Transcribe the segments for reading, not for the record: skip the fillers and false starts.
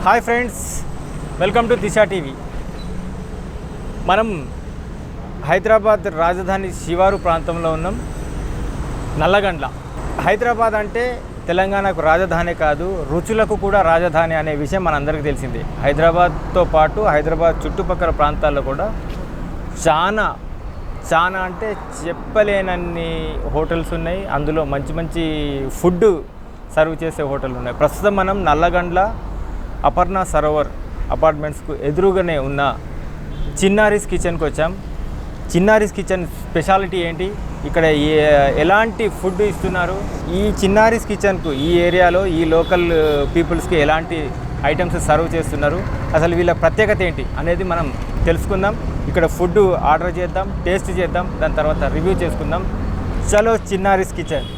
Hi friends, welcome to Disha TV. మనం హైదరాబాద్ రాజధాని శివారు ప్రాంతంలో ఉన్నాం, నల్లగండ్ల. హైదరాబాద్ అంటే తెలంగాణకు రాజధాని కాదు, రుచులకు కూడా రాజధాని అనే విషయం మనందరికీ తెలిసిందే. హైదరాబాద్తో పాటు హైదరాబాద్ చుట్టుపక్కల ప్రాంతాల్లో కూడా చాలా అంటే చెప్పలేనన్ని హోటల్స్ ఉన్నాయి. అందులో మంచి మంచి ఫుడ్ సర్వ్ చేసే హోటల్ ఉన్నాయి. ప్రస్తుతం మనం నల్లగండ్ల అపర్ణ సరోవర్ అపార్ట్మెంట్స్కు ఎదురుగానే ఉన్న చిన్నారీస్ కిచెన్కి వచ్చాం. చిన్నారీస్ కిచెన్ స్పెషాలిటీ ఏంటి, ఇక్కడ ఎలాంటి ఫుడ్ ఇస్తున్నారు, ఈ చిన్నారీస్ కిచెన్కు ఈ ఏరియాలో ఈ లోకల్ పీపుల్స్కి ఎలాంటి ఐటమ్స్ సర్వ్ చేస్తున్నారు, అసలు వీళ్ళ ప్రత్యేకత ఏంటి అనేది మనం తెలుసుకుందాం. ఇక్కడ ఫుడ్ ఆర్డర్ చేద్దాం, టేస్ట్ చేద్దాం, దాని తర్వాత రివ్యూ చేసుకుందాం. చలో Chinnaris kitchen.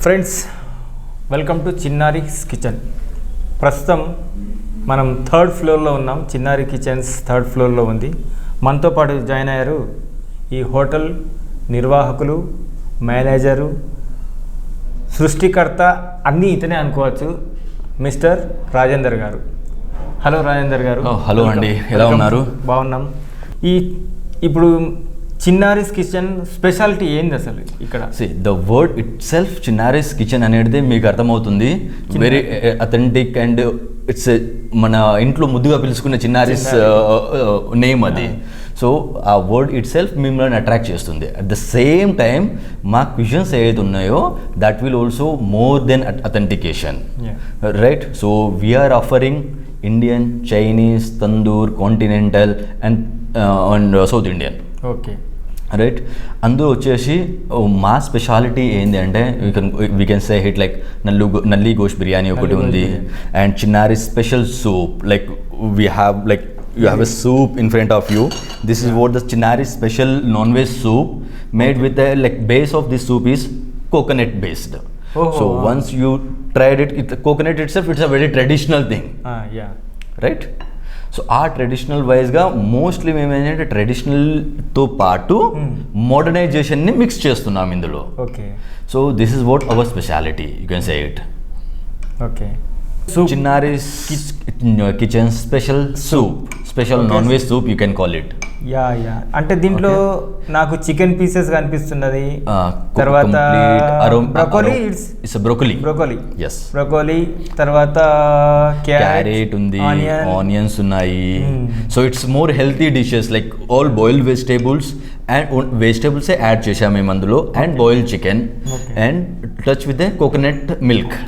Friends, welcome to Chinnaris kitchen. ప్రస్తుతం మనం 3rd ఫ్లోర్లో ఉన్నాం. చిన్నారి కిచెన్స్ 3rd ఫ్లోర్లో ఉంది. మనతో పాటు జాయిన్ అయ్యారు ఈ హోటల్ నిర్వాహకులు, మేనేజరు, సృష్టికర్త, అన్నీ ఇతనే అనుకోవచ్చు, మిస్టర్ రాజేందర్ గారు. హలో రాజేందర్ గారు. హలో అండి, ఎలా ఉన్నారు? బాగున్నాం. ఇప్పుడు చిన్నారీస్ కిచెన్ స్పెషాలిటీ ఏంది అసలు ఇక్కడ? The word itself Chinnaris kitchen అనేది మీకు అర్థమవుతుంది. వెరీ అథెంటిక్ అండ్ ఇట్స్ మన ఇంట్లో ముద్దుగా పిలుచుకున్న చిన్నారీస్ నేమ్ అది. సో ఆ వర్డ్ ఇట్ సెల్ఫ్ మిమ్మల్ని అట్రాక్ట్ చేస్తుంది. అట్ ద సేమ్ టైం మా క్విజన్స్ ఏవైతే ఉన్నాయో that will also more than authentication, right? So we're offering Indian, Chinese, tandoor, continental and South Indian. Okay, right. అందులో వచ్చేసి మా స్పెషాలిటీ ఏంటి అంటే we can say hit like nalli gosht biryani ఒకటి ఉంది, and Chinnari special soup. Like we have like you have a soup in front of you. This is what the Chinnari special non-veg soup made with the like base of this soup is coconut based. So once you tried it, coconut itself, it's a very traditional thing. Right? So ఆ traditional వైజ్గా mostly మేము ఏంటంటే ట్రెడిషనల్తో పాటు మోడర్నైజేషన్ని mix చేస్తున్నాం ఇందులో. Okay, so this is what our speciality, you can say it. Okay, Chinnaris kitchen special soup, special non veg soup you can call it. అంటే దీంట్లో నాకు చికెన్ పీసెస్ కనిపిస్తున్నది, తర్వాత బ్రోకోలీ, తర్వాత క్యారెట్ ఉంది, ఆనియన్స్ ఉన్నాయి. So it's more healthy dishes like all boiled vegetables and vegetables add చేసాము మేము అందులో, and boiled chicken and touch with coconut milk,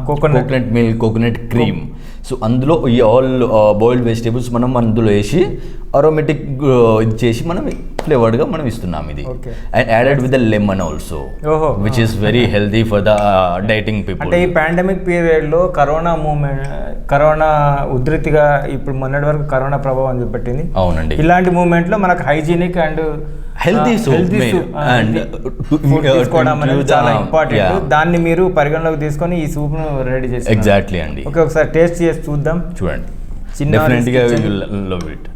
coconut milk, coconut cream. So అందులో ఈ ఆల్ బాయిల్డ్ వెజిటేబుల్స్ మనం అందులో వేసి అరోమేటిక్ ఇది చేసి మనం ఫ్లేవర్డ్గా మనం ఇస్తున్నాం ఇది. And added with the lemon also, which is very healthy for the dieting people. అంటే ఈ పాండమిక్ పీరియడ్లో కరోనా ఉధృతిగా ఇప్పుడు మొన్నటి వరకు కరోనా ప్రభావం చూపెట్టింది. అవునండి, ఇలాంటి మూమెంట్లో మనకు hygienic and healthy soup and తీసుకోవడం అనేది చాలా ఇంపార్టెంట్. దాన్ని మీరు పరిగణలోకి తీసుకొని ఈ సూప్ ను రెడీ చేసి. ఎగ్జాక్ట్లీ అండి. ఓకే, ఒకసారి టేస్ట్ చేసి చూద్దాం. చూడండి, డెఫినెట్గా you will love it.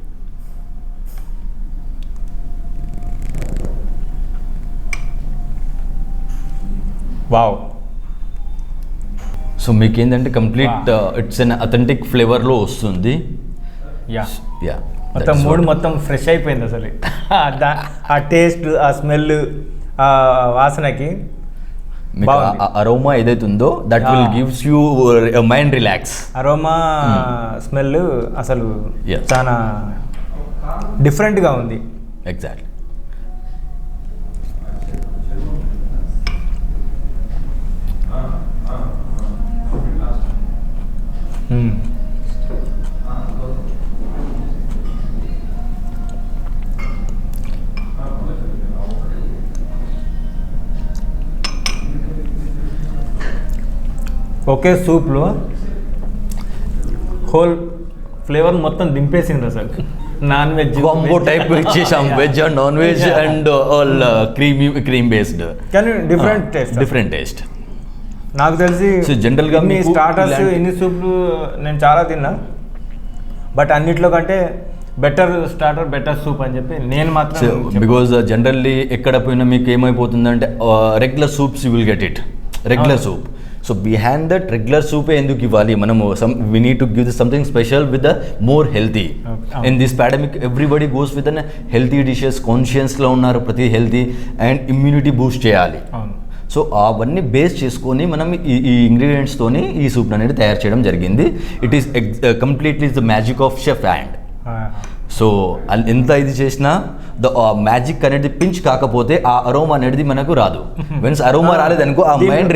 Wow. So మీకు ఏంటంటే కంప్లీట్ ఇట్స్ అన్ అథెంటిక్ ఫ్లేవర్లో వస్తుంది. మొత్తం మూడ్ మొత్తం ఫ్రెష్ అయిపోయింది అసలు. ఆ టేస్ట్, ఆ స్మెల్, ఆ వాసనకి అరోమా ఏదైతే ఉందో that will gives you mind relax. Aroma smell అసలు చాలా డిఫరెంట్గా ఉంది. ఎగ్జాక్ట్లీ. ఒకే సూప్లో హోల్ ఫ్లేవర్ మొత్తం దింపేసింది అసలు. నాన్ వెజ్ కాంబో టైప్ ఇచ్చేసాం, veg and non veg and all cream based, కానీ డిఫరెంట్ టేస్ట్. నాకు తెలిసి So, general గా ఇన్ని మీకు స్టార్టర్స్ ఇలాంటి- ఇన్ని సూప్లు నేను చాలా తిన్నా, బట్ అన్నిట్లో కంటే బెటర్ స్టార్టర్ బెటర్ సూప్ అని చెప్పి నేను మాత్రం చెప్పను. బికాజ్ జనరల్లీ ఎక్కడ పోయినా మీకు ఏమైపోతుందంటే regular soups you will get it, regular soup. So behind that regular సూపే ఎందుకు ఇవ్వాలి మనము, we need to give something special with the more healthy. In this pandemic everybody goes with unhealthy dishes, కాన్షియస్లో ఉన్నారు ప్రతి healthy and immunity Boost చేయాలి. అవును. So అవన్నీ బేస్ చేసుకొని మనం ఈ ఇంగ్రీడియంట్స్తోని ఈ సూప్ అనేది తయారు చేయడం జరిగింది. It is completely the magic of chef hand. So ఎంత ఇది చేసినా ద మ్యాజిక్ అనేది పించ్ కాకపోతే ఆ అరోమా అనేది మనకు రాదు. వెన్స్ అరోమా రాలేదనుకో ఆ మైండ్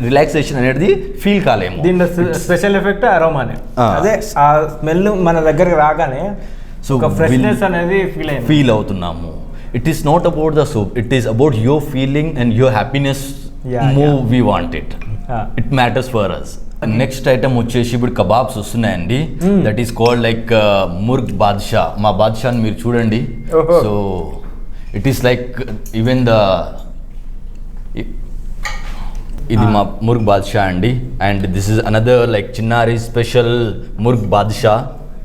రిలాక్సేషన్ అనేది ఫీల్ కాలేము. దీంట్లో స్పెషల్ ఎఫెక్ట్ అరోమానే, అదే ఆ స్మెల్ మన దగ్గరికి రాగానే సో ఒక ఫ్రెష్నెస్ అనేది ఫీల్ అవుతున్నాము. It is not about the soup, it is about your feeling and your happiness move we want it. It matters for us. Next item వచ్చేసి ఇప్పుడు కబాబ్స్ వస్తున్నాయండి. That is called like murgh badshah. మా బాద్షాని మీరు చూడండి. So it is like even the ఇది మా ముర్గ్ బాద్షా అండి. And this is another like Chinnari special murgh badshah.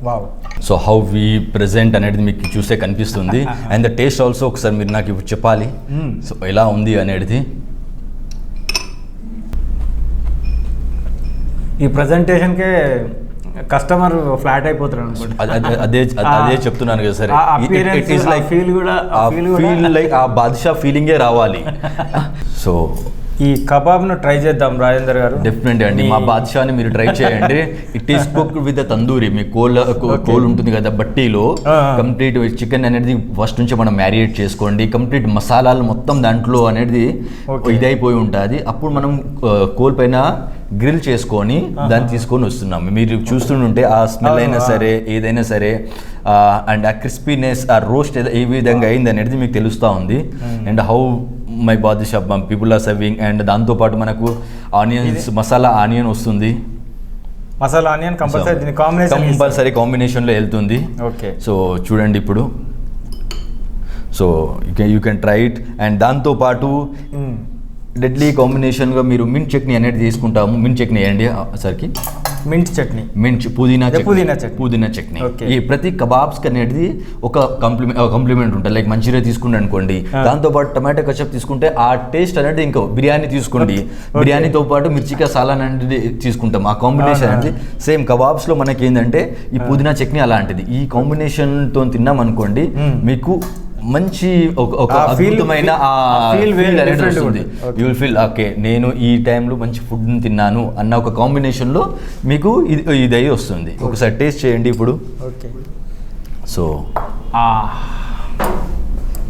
Wow. So how we present అనేది మీకు చూస్తే కనిపిస్తుంది. అండ్ ద టేస్ట్ ఆల్సో ఒకసారి మీరు నాకు ఇప్పుడు చెప్పాలి సో ఎలా ఉంది అనేది. ఈ ప్రజెంటేషన్కే కస్టమర్ ఫ్లాట్ అయిపోతారు అనుకుంటా. అదే చెప్తున్నాను కదా sir. It is like feel కూడా ఫీల్ లైక్ ఆ బాద్షా ఫీలింగే రావాలి. సో ఈ కబాబ్ను ట్రై చేద్దాం రాజేందర్ గారు. డెఫినెట్లీ అండి, మా బాద్షాని మీరు ట్రై చేయండి. It is cooked with tandoori. Me coal ఉంటుంది కదా బట్టీలో, కంప్లీట్ చికెన్ అనేది ఫస్ట్ నుంచి మనం మ్యారినేట్ చేసుకోండి. కంప్లీట్ మసాలాలు మొత్తం దాంట్లో అనేది ఇదైపోయి ఉంటుంది. అప్పుడు మనం కోల్ పైన గ్రిల్ చేసుకొని దాన్ని తీసుకొని వస్తున్నాం. మీరు చూస్తుంటే ఆ స్మెల్ అయినా సరే ఏదైనా సరే అండ్ ఆ క్రిస్పీనెస్ ఆ రోస్ట్ ఏ విధంగా అయింది అనేది మీకు తెలుస్తూ ఉంది. And how my Badusha people are serving. And దాంతోపాటు మనకు ఆనియన్స్ మసాలా ఆనియన్ వస్తుంది. మసాలా ఆనియన్ కంపల్సరీ కాంబినేషన్లో వెళ్తుంది. ఓకే. సో చూడండి ఇప్పుడు. So you can try it. And దాంతోపాటు డెడ్లీ కాంబినేషన్గా మీరు మింట్ చట్నీ అనేది తీసుకుంటాము. మింట్ చట్నీ వేయండి సరికి. మింట్ చట్నీ, మింట్ పుదీనా చట్నీ. ఈ ప్రతి కబాబ్స్కి అనేది ఒక కాంప్లిమెంట్ ఉంటుంది. లైక్ మంచూరియా తీసుకుంటే అనుకోండి, దాంతోపాటు టమాటో కచప్ తీసుకుంటే ఆ టేస్ట్ అనేది ఇంకా బిర్యానీ తీసుకోండి, బిర్యానీతో పాటు మిర్చికా సాలాన్ అనేది తీసుకుంటాం. ఆ కాంబినేషన్ అనేది సేమ్ కబాబ్స్లో మనకి ఏంటంటే ఈ పుదీనా చట్నీ అలాంటిది. ఈ కాంబినేషన్తో తిన్నాం అనుకోండి మీకు మంచి ఒక అద్భుతమైన ఫీల్ అనేది వస్తుంది. యూ విల్ ఫీల్ ఓకే నేను ఈ టైంలో మంచి ఫుడ్ని తిన్నాను అన్న ఒక కాంబినేషన్లో మీకు ఇది వస్తుంది. ఒకసారి టేస్ట్ చేయండి ఇప్పుడు. ఓకే. సో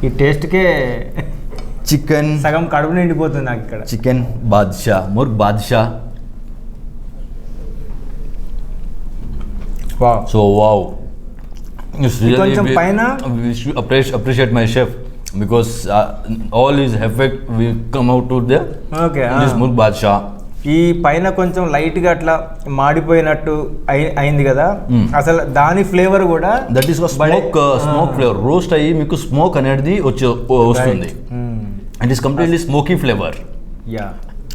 ఈ టేస్ట్కే చికెన్ సగం కడుపు నిండిపోతుంది నాకు ఇక్కడ. Chicken badshah, murgh badshah. So wow. కొంచెం పైన appreciate my chef because all his effect will come out to the this murg badsha. ఈ పైన కొంచెం లైట్ గా అట్లా మాడిపోయినట్టు అయింది కదా, అసలు దాని ఫ్లేవర్ కూడా that is smoke flavour. Roast అయ్యి మీకు స్మోక్ అనేది వస్తుంది. It is completely smoky flavour.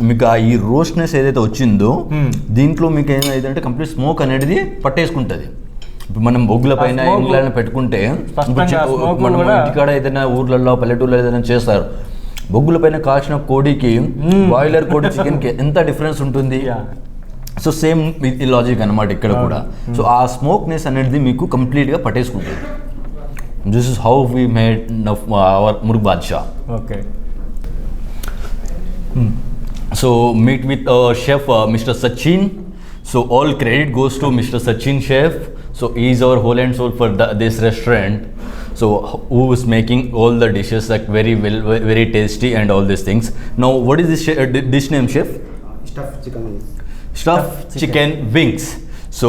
మీకు ఈ రోస్ట్నెస్ ఏదైతే వచ్చిందో దీంట్లో మీకు ఏమైందంటే కంప్లీట్ స్మోక్ అనేది పట్టేసుకుంటుంది. ఇప్పుడు మనం బొగ్గుల పైన ఇంగ్లాండ్ పెట్టుకుంటే మనం ఇంటికాడ ఏదైనా ఊర్లలో పల్లెటూర్లో ఏదైనా చేస్తారు, బొగ్గుల పైన కాల్చిన కోడికి బాయిలర్ కోడి చికెన్కి ఎంత డిఫరెన్స్ ఉంటుంది. సో సేమ్ ఈ లాజిక్ అనమాట ఇక్కడ కూడా. సో ఆ స్మోక్నెస్ అనేది మీకు కంప్లీట్గా పట్టేసుకుంటుంది. This is how we made our murgh badshah. Okay. So meet with chef Mr. Sachin. So all credit goes to Mr. Sachin chef. So he is our whole and soul for this restaurant. So who is making all the dishes like very well, very tasty and all these things. Now what is this dish name, chef? Stuffed chicken wings. So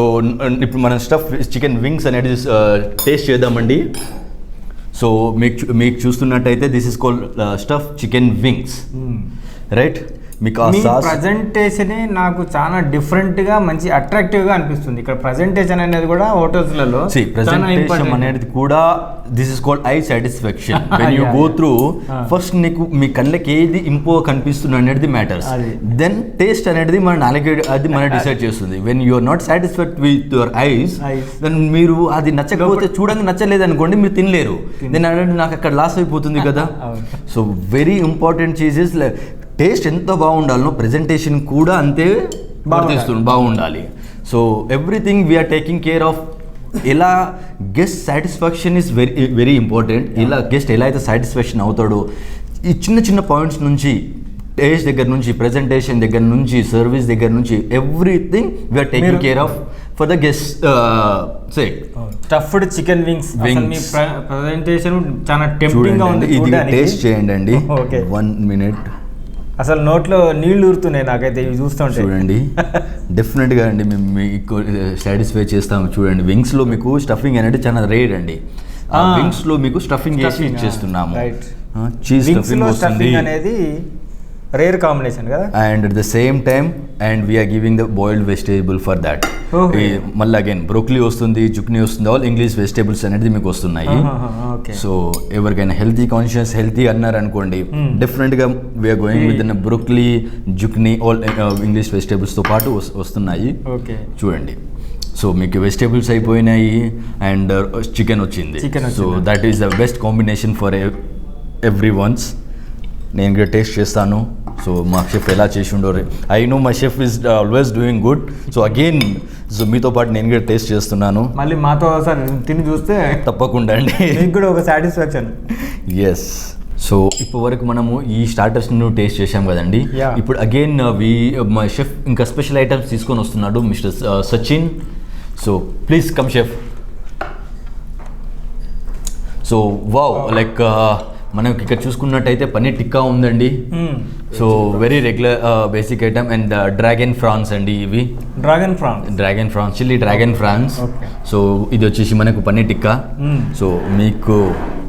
ఇప్పుడు మనం stuffed chicken wings అనేది taste చేద్దామండి. So మీకు చూస్తున్నట్టయితే this is called stuffed chicken wings. Right. మీకు ఆ మీ sauce ప్రజెంటేషనే నాకు చాలా డిఫరెంట్ గా మంచి అట్రాక్టివ్ గా అనిపిస్తుంది. ఇక్కడ ప్రజెంటేషన్ అనేది కూడా హోటల్స్లలో ప్రెజెంటేషన్ అనేది కూడా this is called I satisfaction. When you go through first నీకు మీ కళ్ళకి ఏది ఇంపో కనిపిస్తుంది అనేది మ్యాటర్స్. దెన్ టేస్ట్ అనేది మన నాలుగు అది మన డిసైడ్ చేస్తుంది. When you are not satisfied with your eyes, then మీరు అది నచ్చకపోతే చూడంగా నచ్చలేదు అనుకోండి, మీరు తినలేరు. దెన్ అనేది నాకు అక్కడ లాస్ అయిపోతుంది కదా. So very important cheeses taste ఎంత బాగుండాలో ప్రెజెంటేషన్ కూడా అంతే బాగుండాలి. So everything we are taking care of. ఎలా guest satisfaction is very important. ఇలా గెస్ట్ ఎలా అయితే సాటిస్ఫాక్షన్ అవుతాడో ఈ చిన్న చిన్న పాయింట్స్ నుంచి, టేస్ట్ దగ్గర నుంచి, ప్రెజెంటేషన్ దగ్గర నుంచి, సర్వీస్ దగ్గర నుంచి, everything we are taking care of for the guest sake. Stuffed chicken wings presentation చాలా టెంప్టింగ్ గా ఉంది. ఇది టేస్ట్ చేయండి అండి. 1 minute. అసలు నోట్లో నీళ్లు ఊరుతున్నాయి నాకైతే ఇవి చూస్తుంటే. చూడండి డెఫినెట్గా అండి మేము మీకు సాటిస్ఫై చేస్తాము. చూడండి వింగ్స్లో మీకు స్టఫింగ్ అనేది చాలా రేర్ అండి. వింగ్స్లో మీకు స్టఫింగ్ వేసి ఇచ్చేస్తున్నాము. చీజ్ స్టఫింగ్ వస్తుంది అనేది రేర్ కాంబినేషన్ కదా. And at the same time and we're giving the boiled vegetable for that. మళ్ళీ అగైన్ బ్రోక్లీ వస్తుంది, జుక్నీ వస్తుంది, ఆల్ ఇంగ్లీష్ వెజిటేబుల్స్ అనేది మీకు వస్తున్నాయి. సో ఎవరికైనా హెల్తీ కాన్షియస్ హెల్తీ అన్నారు అనుకోండి, డెఫినెట్గా we are going with broccoli, zucchini, all English వెజిటేబుల్స్తో పాటు వస్తున్నాయి. చూడండి సో మీకు వెజిటేబుల్స్ అయిపోయినాయి అండ్ చికెన్ వచ్చింది. So that is the best combination for every ones. నేను కూడా టేస్ట్ చేస్తాను. సో మా షెఫ్ ఎలా చేసి ఉండరు, I know my chef is always doing good. So again so మీతో పాటు నేను కూడా టేస్ట్ చేస్తున్నాను. మళ్ళీ మాతో ఒకసారి తిని చూస్తే తప్పకుండా అండి, మీకు కూడా ఒక సాటిస్ఫాక్షన్. ఎస్. సో ఇప్పటి వరకు మనము ఈ స్టార్టర్స్ను టేస్ట్ చేసాం కదండి. ఇప్పుడు అగైన్ మా షెఫ్ ఇంకా స్పెషల్ ఐటమ్స్ తీసుకొని వస్తున్నాడు, mister Sachin. So please come chef. So wow, like మనకి ఇక్కడ చూసుకున్నట్టయితే పన్నీర్ టిక్కా ఉందండి. So very regular basic item. And dragon prawns అండి, ఇవి dragon prawns chilli dragon prawns. So ఇది వచ్చేసి మనకు పన్నీర్ టిక్కా. సో మీకు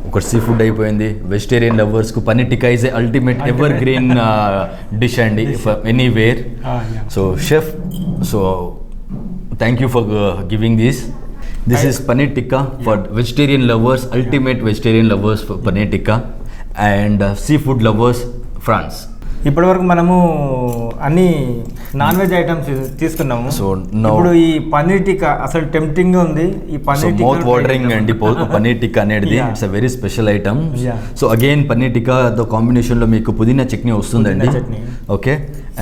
ఒక సీ ఫుడ్ అయిపోయింది. వెజిటేరియన్ లవర్స్కు paneer tikka is ultimate evergreen dish అండి anywhere. So chef, so thank you for giving this. This is paneer tikka for vegetarian lovers, ultimate vegetarian lovers for paneer tikka, and seafood lovers France. ఇప్పటివరకు మనము అన్ని non veg items తీసుకున్నాము. So ఇప్పుడు ఈ పన్నీర్ టిక్కా అసలు tempting గా ఉంది. ఈ పన్నీర్ టిక్కా మౌత్ వాటరింగ్ అండి. పన్నీర్ టిక్కా అనేది it's a very special item. So again paneer టిక్కాతో కాంబినేషన్ లో మీకు పుదీనా చట్నీ వస్తుందండి. Okay.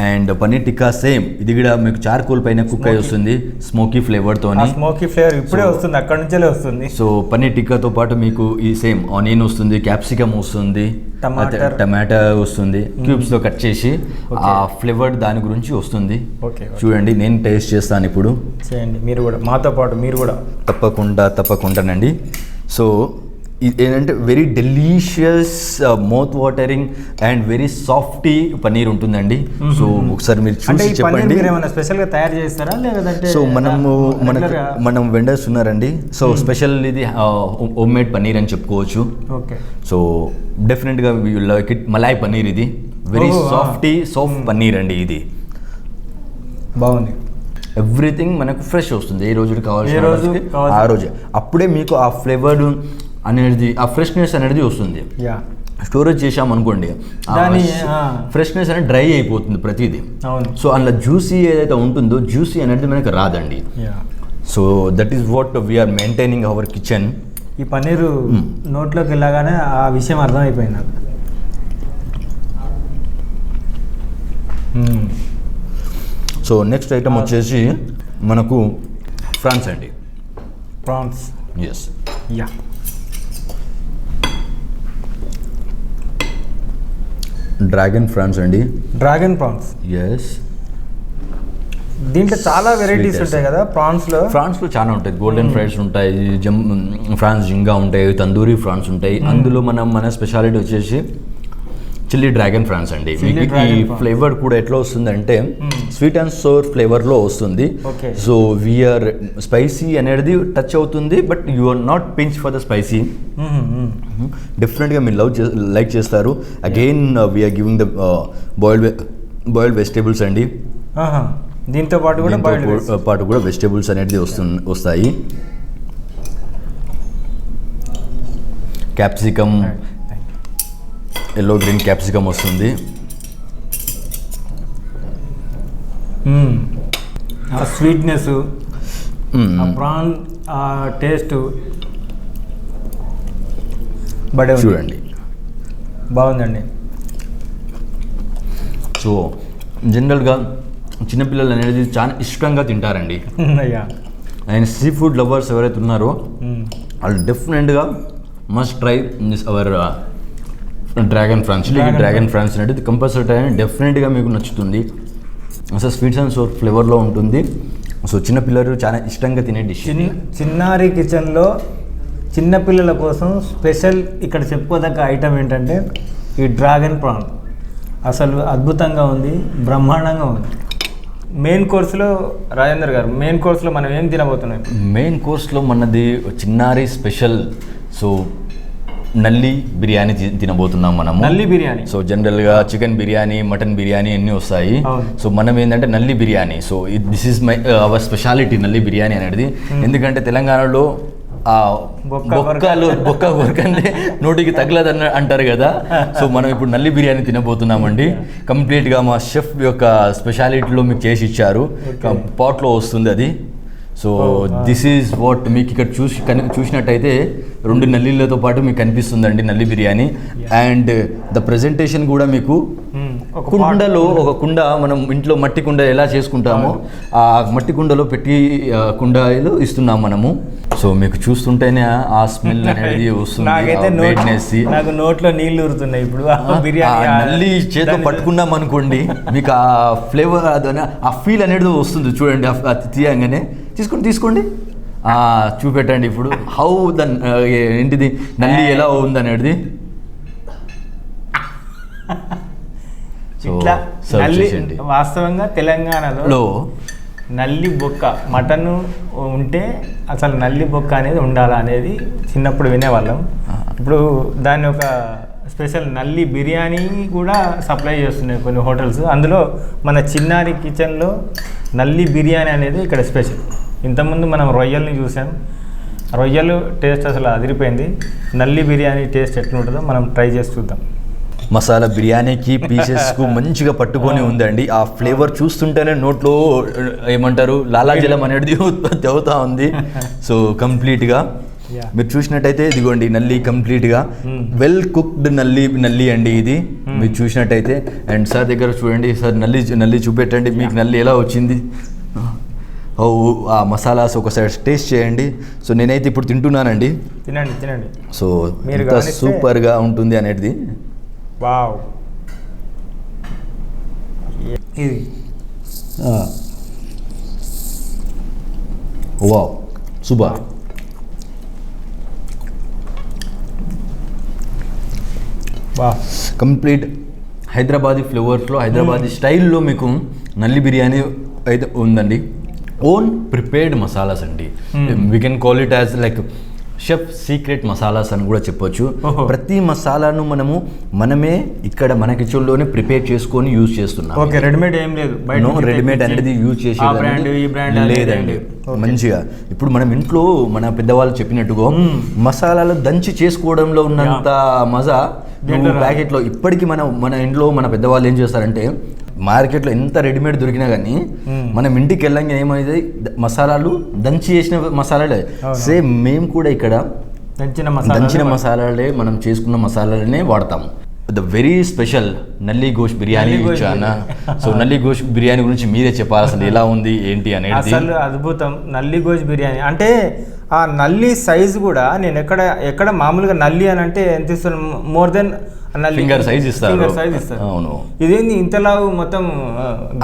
And paneer tikka same ఇది కూడా మీకు చార్కోల్ పైన కుక్ అయి వస్తుంది, స్మోకీ ఫ్లేవర్ తోని. స్మోకీ ఫ్లేవర్ ఇప్పుడే వస్తుంది, అక్కడ నుంచే వస్తుంది. సో పన్నీర్ టిక్కాతో పాటు మీకు ఈ సేమ్ ఆనియన్ వస్తుంది, క్యాప్సికమ్ వస్తుంది, టమాటా వస్తుంది, క్యూబ్స్ లో కట్ చేసి ఆ ఫ్లేవర్ దాని గురించి వస్తుంది. చూడండి నేను టేస్ట్ చేస్తాను ఇప్పుడు. చేయండి మీరు కూడా, మాతో పాటు మీరు కూడా. తప్పకుండానండి. సో ఏంటంటే very delicious mouth watering and very softy paneer ఉంటుందండి. సో ఒకసారి మీరు చూసి చెప్పండి. స్పెషల్ గా తయారు చేస్తారా లేదంటే? సో మనం వెండర్స్ ఉన్నారండి. సో స్పెషల్ ఇది హోమ్ మేడ్ పన్నీర్ అని చెప్పుకోవచ్చు. ఓకే. సో డెఫినెట్గా you like it. Malay paneer ఇది, వెరీ సాఫ్ట్ పన్నీర్ అండి. ఇది బాగుంది. ఎవ్రీథింగ్ మనకు ఫ్రెష్ వస్తుంది. ఏ రోజు కావాల్సిన ఆ రోజు అప్పుడే మీకు ఆ ఫ్లేవర్ అనేది, ఆ ఫ్రెష్నెస్ అనేది వస్తుంది. స్టోరేజ్ చేసాం అనుకోండి, ఫ్రెష్నెస్ అనేది డ్రై అయిపోతుంది ప్రతిదీ. సో అందులో జ్యూసీ ఏదైతే ఉంటుందో జ్యూసీ అనేది మనకి రాదండి. So that is what we're maintaining our kitchen. ఈ పన్నీరు నోట్లోకి వెళ్ళగానే ఆ విషయం అర్థమైపోయింది నాకు. సో నెక్స్ట్ ఐటమ్ వచ్చేసి మనకు ఫ్రాన్స్ అండి. Prawns. Yes. Yeah. Dragon prawns అండి. Dragon prawns. ఎస్. దీంట్లో చాలా వెరైటీస్ ఉంటాయి కదా ప్రాన్స్లో. చాలా ఉంటాయి. గోల్డెన్ ఫ్రైస్ ఉంటాయి, ఫ్రాన్స్ జింగా ఉంటాయి, తందూరి ఫ్రాన్స్ ఉంటాయి. అందులో మన స్పెషాలిటీ వచ్చేసి చిల్లీ డ్రాగన్ ఫ్రాన్స్ అండి. ఈ ఫ్లేవర్ కూడా ఎట్లా వస్తుందంటే స్వీట్ అండ్ సోర్ ఫ్లేవర్లో వస్తుంది. సో వీఆర్ స్పైసీ అనేది టచ్ అవుతుంది, but you are not pinch for the spicy. డెఫినెట్గా మీరు లైక్ చేస్తారు. Again we're giving the boiled boiled vegetables అండి. ఆహా. దీంతో పాటు కూడా పాటు కూడా వెజిటేబుల్స్ అనేది వస్తాయి. క్యాప్సికమ్, ఎల్లో గ్రీన్ క్యాప్సికమ్ వస్తుంది. ఆ స్వీట్నెస్, ఆ ప్రాన్ ఆ టేస్ట్ చూడండి, బాగుందండి. సో జనరల్గా చిన్నపిల్లలు అనేది చాలా ఇష్టంగా తింటారండి. అండ్ సీ ఫుడ్ లవర్స్ ఎవరైతే ఉన్నారో వాళ్ళు డెఫినెట్గా must try this our dragon prawns. Dragon prawns అనేది కంపల్సరీ ట్రై, డెఫినెట్గా మీకు నచ్చుతుంది. అసలు స్వీట్స్ అండ్ సోర్ ఫ్లేవర్లో ఉంటుంది. సో చిన్నపిల్లలు చాలా ఇష్టంగా తినే డిష్. చిన్నారి కిచెన్లో చిన్నపిల్లల కోసం స్పెషల్ ఇక్కడ చెప్పుకోదగ్గ ఐటమ్ ఏంటంటే ఈ డ్రాగన్ ప్రాన్. అసలు అద్భుతంగా ఉంది, బ్రహ్మాండంగా ఉంది. మెయిన్ కోర్సులో రాజేందర్ గారు, మెయిన్ కోర్సులో మనం ఏం తినబోతున్నాం? మెయిన్ కోర్స్లో మనది చిన్నారి స్పెషల్ సో నల్లి బిర్యానీ తినబోతున్నాం మనము. నల్లి బిర్యానీ. సో జనరల్గా చికెన్ బిర్యానీ, మటన్ బిర్యానీ అన్నీ వస్తాయి. సో మనం ఏంటంటే నల్లి biryani. So this is my our speciality నల్లి బిర్యానీ అనేది. ఎందుకంటే తెలంగాణలో బొక్క కొరకంటే నోటికి తగలదు అంటారు కదా. సో మనం ఇప్పుడు నల్లి బిర్యానీ తినబోతున్నామండి. కంప్లీట్గా మా షెఫ్ యొక్క స్పెషాలిటీలో మీకు చేసి ఇచ్చారు. పాట్లో వస్తుంది అది. సో దిస్ ఈజ్ వాట్ మీకు ఇక్కడ చూసినట్టయితే 2 నల్లిలతో పాటు మీకు కనిపిస్తుందండి నల్లి బిర్యానీ. అండ్ ద ప్రజెంటేషన్ కూడా మీకు కుండలో, ఒక కుండ మనం ఇంట్లో మట్టి కుండ ఎలా చేసుకుంటామో ఆ మట్టి కుండలో పెట్టి కుండలో ఇస్తున్నాం మనము. సో మీకు చూస్తుంటేనే ఆ స్మెల్ అనేది వస్తుంది. నాకు నోట్లో నీళ్లు ఊరుతున్నాయి ఇప్పుడు. నల్లి చేతితో పట్టుకున్నాం అనుకోండి, మీకు ఆ ఫ్లేవర్ ఆ ఫీల్ అనేది వస్తుంది. చూడండి తీయంగానే తీసుకోండి చూపెట్టండి ఇప్పుడు హౌ ఏంటిది నల్లి ఎలా ఉందనేది. ఇట్లా వాస్తవంగా తెలంగాణలో నల్లి బొక్క మటన్ ఉంటే అసలు నల్లి బొక్క అనేది ఉండాలా అనేది చిన్నప్పుడు వినేవాళ్ళం. ఇప్పుడు దాన్ని ఒక స్పెషల్ నల్లి బిర్యానీ కూడా సప్లై చేస్తున్నాయి కొన్ని హోటల్స్. అందులో మన చిన్నారి కిచెన్లో నల్లి బిర్యానీ అనేది ఇక్కడ స్పెషల్. ఇంతకుముందు మనం రొయ్యల్ని చూసాం, రొయ్యలు టేస్ట్ అసలు అదిరిపోయింది. నల్లి బిర్యానీ టేస్ట్ ఎట్లుంటుందో మనం ట్రై చేసి చూద్దాం. మసాలా బిర్యానీకి పీసెస్కు మంచిగా పట్టుకొని ఉందండి. ఆ ఫ్లేవర్ చూస్తుంటేనే నోట్లో ఏమంటారు లాలాజలం అనేది ఉత్పత్తి అవుతా ఉంది. సో కంప్లీట్గా మీరు చూసినట్టయితే ఇదిగోండి నల్లి కంప్లీట్గా వెల్ కుక్డ్ నల్లి అండి ఇది మీరు చూసినట్టయితే. అండ్ సార్ దగ్గర చూడండి సార్, నల్లి చూపెట్టండి మీకు నల్లి ఎలా వచ్చింది, ఆ మసాలాస్ ఒకసారి టేస్ట్ చేయండి. సో నేనైతే ఇప్పుడు తింటున్నానండి. తినండి. సో ఎంత సూపర్గా ఉంటుంది అనేది. వావ్, ఇది వావ్ సూపర్. కంప్లీట్ హైదరాబాదీ ఫ్లేవర్స్లో, హైదరాబాదీ స్టైల్లో మీకు నల్లి బిర్యానీ అయితే ఉందండి. ఓన్ ప్రిపేర్డ్ మసాలాస్ అండి. We can call it as like chef secret masalas అని కూడా చెప్పొచ్చు. ప్రతి మసాలాను మనమే ఇక్కడ మన కిచెన్లోనే ప్రిపేర్ చేసుకొని యూజ్ చేస్తున్నాం. ఓకే, రెడీమేడ్ ఏం లేదు, రెడీమేడ్ అనేది యూజ్ చేసేది లేదండి. మంచిగా ఇప్పుడు మనం ఇంట్లో మన పెద్దవాళ్ళు చెప్పినట్టుగా మసాలాలు దంచి చేసుకోవడంలో ఉన్నంత మజా ప్యాకెట్లో ఇప్పటికీ మన ఇంట్లో మన పెద్దవాళ్ళు ఏం చేస్తారంటే, మార్కెట్లో ఎంత రెడీమేడ్ దొరికినా కానీ మనం ఇంటికి వెళ్ళంగా ఏమైంది, మసాలాలు దంచి చేసిన మసాలాలే. సేమ్ మేము కూడా ఇక్కడ దంచిన మసాలాలే, మనం చేసుకున్న మసాలాలనే వాడతాము. ద వెరీ స్పెషల్ నల్లి గోష్ బిర్యానీ ఇచ్చానా. సో నల్లి గోష్ బిర్యానీ గురించి మీరే చెప్పాలి, అసలు ఎలా ఉంది ఏంటి అనేది. అసలు అద్భుతం. నల్లి గోష్ బిర్యానీ అంటే ఆ నల్లి సైజు కూడా నేను ఎక్కడ మామూలుగా నల్లి అని అంటే ఎంత ఇస్తాను, మోర్ దెన్ ఫింగర్ సైజ్ ఇస్తారు. అవును, ఇదేంది ఇంతలా మొత్తం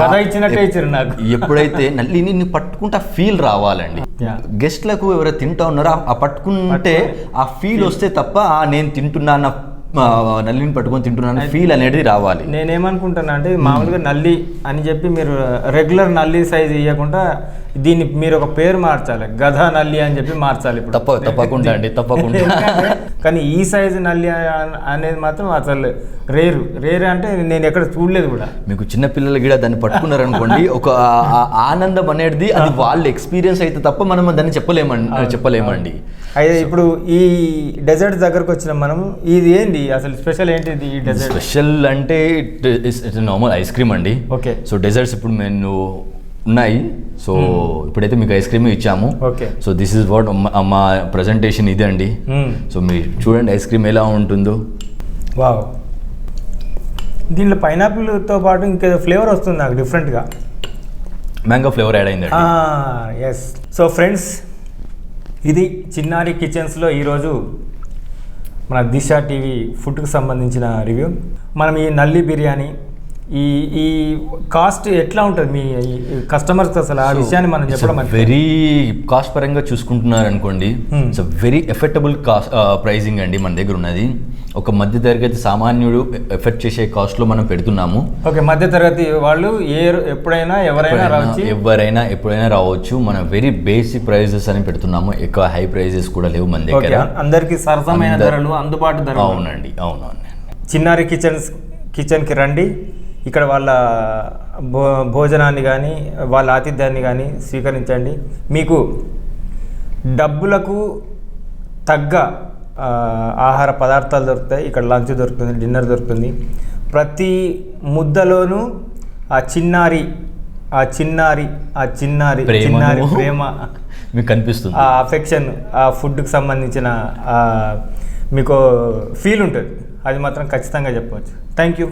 గద ఇచ్చినట్టే ఇచ్చారు నాకు. ఎప్పుడైతే నల్లిని పట్టుకుంటే ఫీల్ రావాలండి. గెస్ట్లకు ఎవరైనా తింటా ఉన్నారో ఆ పట్టుకుంటే ఆ ఫీల్ వస్తే తప్ప నేను తింటున్నా అన్న నల్లిని పట్టుకొని తింటున్నాను ఫీల్ అనేది రావాలి. నేనేమనుకుంటున్నా అంటే మామూలుగా నల్లి అని చెప్పి మీరు రెగ్యులర్ నల్లి సైజ్ ఇవ్వకుండా దీన్ని మీరు ఒక పేరు మార్చాలి, గధా నల్లి అని చెప్పి మార్చాలి ఇప్పుడు. తప్పకుండా అండి, తప్పకుండా. కానీ ఈ సైజు నల్లి అనేది మాత్రం అసలు రేరు అంటే నేను ఎక్కడ చూడలేదు కూడా. మీకు చిన్న పిల్లలు కూడా దాన్ని పట్టుకున్నారు అనుకోండి, ఒక ఆనందం అనేది అది వాళ్ళ ఎక్స్పీరియన్స్ అయితే తప్ప మనం దాన్ని చెప్పలేమండి. అయితే ఇప్పుడు ఈ డెజర్ట్ దగ్గరకు వచ్చినాం మనం. ఇది ఏంటి అసలు స్పెషల్ ఏంటిది ఈ డెజర్ట్? స్పెషల్ అంటే ఇట్స్ నార్మల్ ఐస్ క్రీమ్ అండి. ఓకే. సో డెజర్ట్స్ ఇప్పుడు మేము ఉన్నాయి. సో ఇప్పుడైతే మీకు ఐస్ క్రీమ్ ఇచ్చాము. Okay. So this is what మా ప్రజెంటేషన్ ఇదే అండి. సో మీరు చూడండి ఐస్ క్రీమ్ ఎలా ఉంటుందో. వావ్, దీంట్లో పైనాపిల్తో పాటు ఇంకేదో ఫ్లేవర్ వస్తుంది నాకు డిఫరెంట్గా. మ్యాంగో ఫ్లేవర్ యాడ్ అయింది. ఎస్. సో ఫ్రెండ్స్, ఇది చిన్నారి కిచెన్స్లో ఈరోజు మన దిశ టీవీ ఫుడ్కి సంబంధించిన రివ్యూ. మనం ఈ నల్లి బిర్యానీ ఈ కాస్ట్ ఎట్లా ఉంటుంది మీ కస్టమర్స్ అసలు ఆ విషయాన్ని మనం చెప్పడం? వెరీ కాస్ట్ పరంగా చూసుకుంటున్నారు అనుకోండి, ఇట్స్ వెరీ ఎఫెక్టబుల్ కాస్ట్ ప్రైజింగ్ అండి మన దగ్గర ఉన్నది. ఒక మధ్య తరగతి సామాన్యుడు ఎఫెక్ట్ చేసే కాస్ట్లో మనం పెడుతున్నాము. ఓకే, మధ్య తరగతి వాళ్ళు ఎవరైనా ఎప్పుడైనా రావచ్చు. మనం వెరీ బేసిక్ ప్రైజెస్ అని పెడుతున్నాము, ఎక్కువ హై ప్రైజెస్ కూడా లేవు మన దగ్గర. అందరికీ సరసమైన ధరలు, అందుబాటు ధరలు. అవునండి, అవునండి. చిన్నారి కిచెన్కి రండి. ఇక్కడ వాళ్ళ భోజనాన్ని కానీ వాళ్ళ ఆతిథ్యాన్ని కానీ స్వీకరించండి. మీకు డబ్బులకు తగ్గ ఆహార పదార్థాలు దొరుకుతాయి. ఇక్కడ లంచ్ దొరుకుతుంది, డిన్నర్ దొరుకుతుంది. ప్రతి ముద్దలోనూ ఆ చిన్నారి ప్రేమ మీకు కనిపిస్తుంది, ఆ అఫెక్షన్, ఆ ఫుడ్కి సంబంధించిన మీకు ఫీల్ ఉంటుంది. అది మాత్రం ఖచ్చితంగా చెప్పవచ్చు. Thank you.